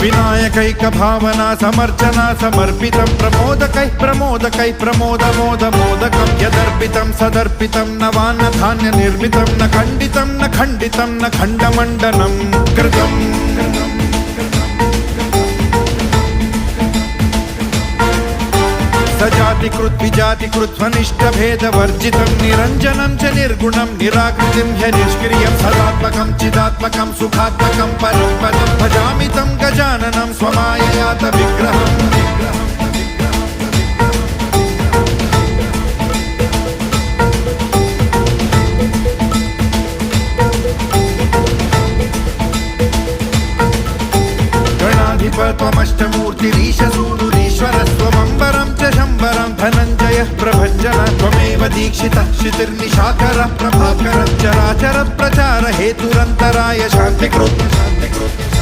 विनायकैक भावना समर्चना समर्पितं प्रमोदकै प्रमोदकै प्रमोदमोदमोदकं यदर्पितं सदर्पितं नवान्न धान्य निर्मितं न खण्डितं न खण्डितं न खण्डमण्डनं कृतम् सजातिकृत विजातिकृत स्वनिष्ठभेदवर्जितं निरञ्जनं च निर्गुणं निराकृतिं ह्यनिष्क्रियं सदात्मकं चिदात्मकं सुखात्मकं परं पदं भजामि तं गजाननं स्वमाययात विग्रहम् त्वमष्टमूर्तिरीशसूनुरीश्वरस्त्वमम्बरं च शम्बरं धनञ्जयः प्रभञ्जनः त्वमेव दीक्षितः क्षितिर्निशाकरः प्रभाकरः चराचर प्रचार हेतुरन्तराय शान्तिकृत्